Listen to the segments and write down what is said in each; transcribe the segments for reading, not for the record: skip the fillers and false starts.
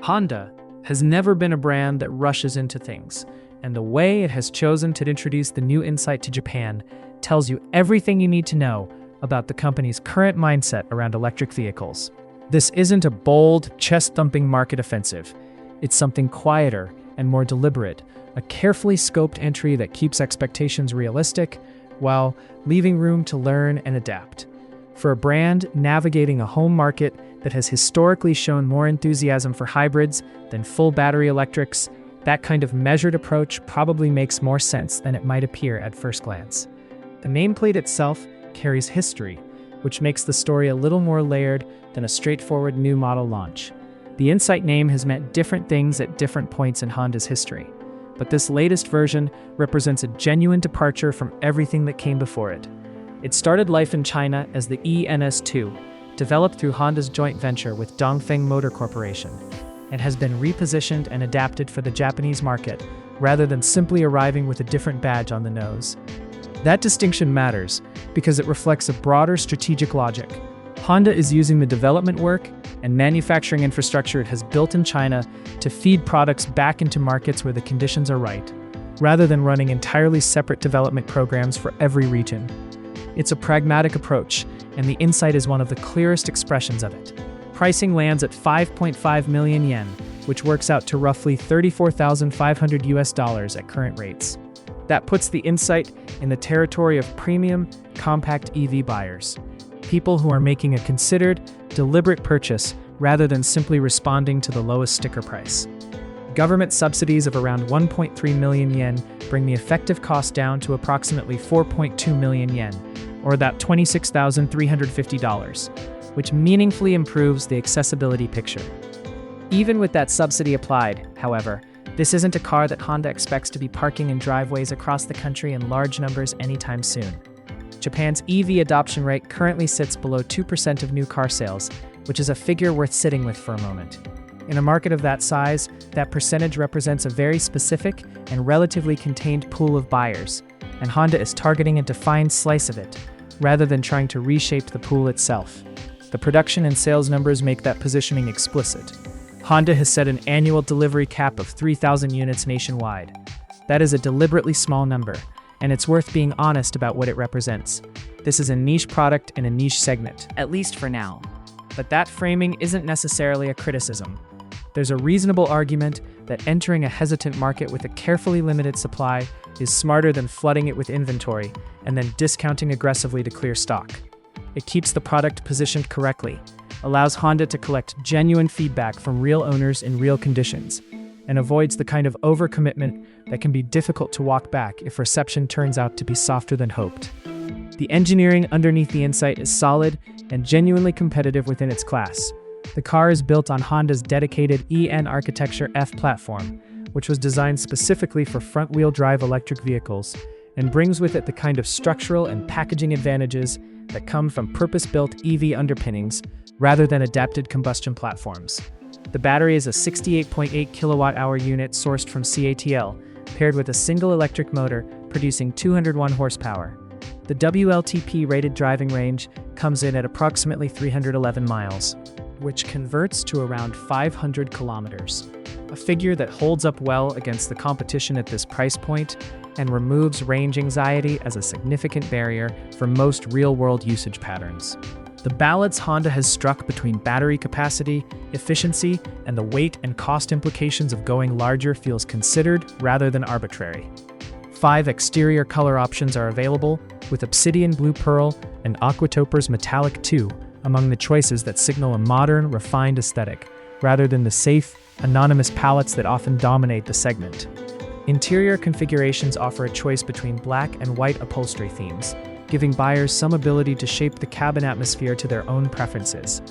Honda has never been a brand that rushes into things, and the way it has chosen to introduce the new Insight to Japan tells you everything you need to know about the company's current mindset around electric vehicles. This isn't a bold, chest-thumping market offensive. It's something quieter and more deliberate, a carefully scoped entry that keeps expectations realistic while leaving room to learn and adapt. For a brand navigating a home market that has historically shown more enthusiasm for hybrids than full battery electrics, that kind of measured approach probably makes more sense than it might appear at first glance. The nameplate itself carries history, which makes the story a little more layered than a straightforward new model launch. The Insight name has meant different things at different points in Honda's history, but this latest version represents a genuine departure from everything that came before it. It started life in China as the ENS2, developed through Honda's joint venture with Dongfeng Motor Corporation, and has been repositioned and adapted for the Japanese market, rather than simply arriving with a different badge on the nose. That distinction matters because it reflects a broader strategic logic. Honda is using the development work and manufacturing infrastructure it has built in China to feed products back into markets where the conditions are right, rather than running entirely separate development programs for every region. It's a pragmatic approach, and the Insight is one of the clearest expressions of it. Pricing lands at 5.5 million yen, which works out to roughly $34,500 at current rates. That puts the Insight in the territory of premium, compact EV buyers. People who are making a considered, deliberate purchase rather than simply responding to the lowest sticker price. Government subsidies of around 1.3 million yen bring the effective cost down to approximately 4.2 million yen, or about $26,350, which meaningfully improves the accessibility picture. Even with that subsidy applied, however, this isn't a car that Honda expects to be parking in driveways across the country in large numbers anytime soon. Japan's EV adoption rate currently sits below 2% of new car sales, which is a figure worth sitting with for a moment. In a market of that size, that percentage represents a very specific and relatively contained pool of buyers, and Honda is targeting a defined slice of it, rather than trying to reshape the pool itself. The production and sales numbers make that positioning explicit. Honda has set an annual delivery cap of 3,000 units nationwide. That is a deliberately small number, and it's worth being honest about what it represents. This is a niche product in a niche segment, at least for now. But that framing isn't necessarily a criticism. There's a reasonable argument that entering a hesitant market with a carefully limited supply is smarter than flooding it with inventory and then discounting aggressively to clear stock. It keeps the product positioned correctly, allows Honda to collect genuine feedback from real owners in real conditions, and avoids the kind of overcommitment that can be difficult to walk back if reception turns out to be softer than hoped. The engineering underneath the Insight is solid and genuinely competitive within its class. The car is built on Honda's dedicated EN Architecture F platform, which was designed specifically for front-wheel drive electric vehicles, and brings with it the kind of structural and packaging advantages that come from purpose-built EV underpinnings rather than adapted combustion platforms. The battery is a 68.8 kilowatt-hour unit sourced from CATL, paired with a single electric motor producing 201 horsepower. The WLTP-rated driving range comes in at approximately 311 miles, which converts to around 500 kilometers, a figure that holds up well against the competition at this price point and removes range anxiety as a significant barrier for most real-world usage patterns. The balance Honda has struck between battery capacity, efficiency, and the weight and cost implications of going larger feels considered rather than arbitrary. 5 exterior color options are available, with Obsidian Blue Pearl and Aquatoper's Metallic 2 among the choices that signal a modern, refined aesthetic, rather than the safe, anonymous palettes that often dominate the segment. Interior configurations offer a choice between black and white upholstery themes, giving buyers some ability to shape the cabin atmosphere to their own preferences.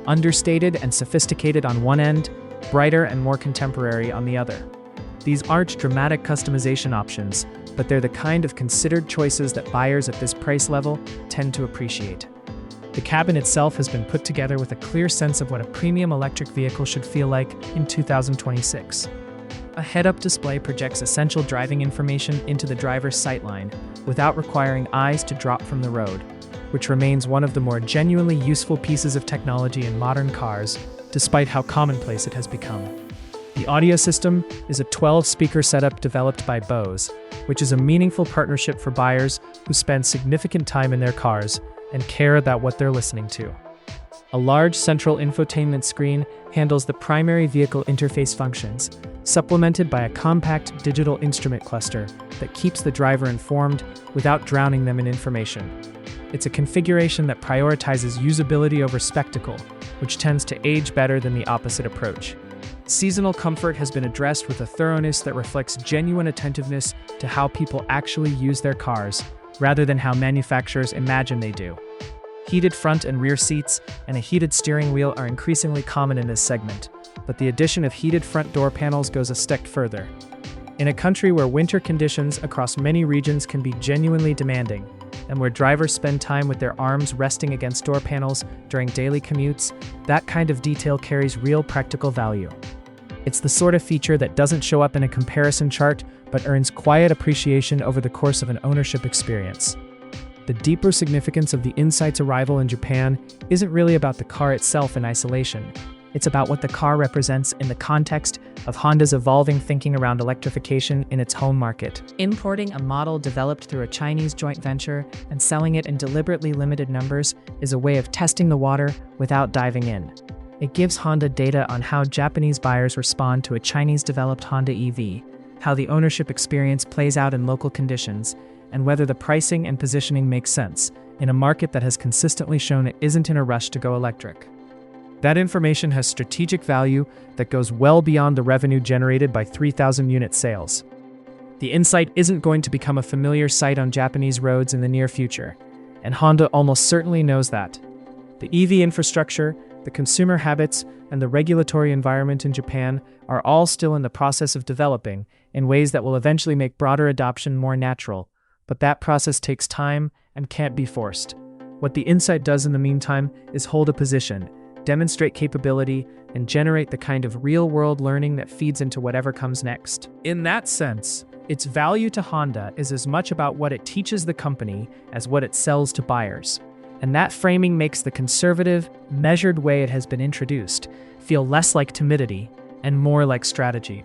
Understated and sophisticated on one end, brighter and more contemporary on the other. These aren't dramatic customization options, but they're the kind of considered choices that buyers at this price level tend to appreciate. The cabin itself has been put together with a clear sense of what a premium electric vehicle should feel like in 2026. A head-up display projects essential driving information into the driver's sightline without requiring eyes to drop from the road, which remains one of the more genuinely useful pieces of technology in modern cars, despite how commonplace it has become. The audio system is a 12-speaker setup developed by Bose, which is a meaningful partnership for buyers who spend significant time in their cars and care about what they're listening to. A large central infotainment screen handles the primary vehicle interface functions, supplemented by a compact digital instrument cluster that keeps the driver informed without drowning them in information. It's a configuration that prioritizes usability over spectacle, which tends to age better than the opposite approach. Seasonal comfort has been addressed with a thoroughness that reflects genuine attentiveness to how people actually use their cars, rather than how manufacturers imagine they do. Heated front and rear seats and a heated steering wheel are increasingly common in this segment, but the addition of heated front door panels goes a step further. In a country where winter conditions across many regions can be genuinely demanding, and where drivers spend time with their arms resting against door panels during daily commutes, that kind of detail carries real practical value. It's the sort of feature that doesn't show up in a comparison chart, but earns quiet appreciation over the course of an ownership experience. The deeper significance of the Insight's arrival in Japan isn't really about the car itself in isolation. It's about what the car represents in the context of Honda's evolving thinking around electrification in its home market. Importing a model developed through a Chinese joint venture and selling it in deliberately limited numbers is a way of testing the water without diving in. It gives Honda data on how Japanese buyers respond to a Chinese-developed Honda EV, how the ownership experience plays out in local conditions, and whether the pricing and positioning make sense in a market that has consistently shown it isn't in a rush to go electric. That information has strategic value that goes well beyond the revenue generated by 3,000 unit sales. The Insight isn't going to become a familiar sight on Japanese roads in the near future, and Honda almost certainly knows that. The EV infrastructure, the consumer habits, and the regulatory environment in Japan are all still in the process of developing in ways that will eventually make broader adoption more natural, but that process takes time and can't be forced. What the Insight does in the meantime is hold a position, demonstrate capability, and generate the kind of real-world learning that feeds into whatever comes next. In that sense, its value to Honda is as much about what it teaches the company as what it sells to buyers. And that framing makes the conservative, measured way it has been introduced feel less like timidity and more like strategy.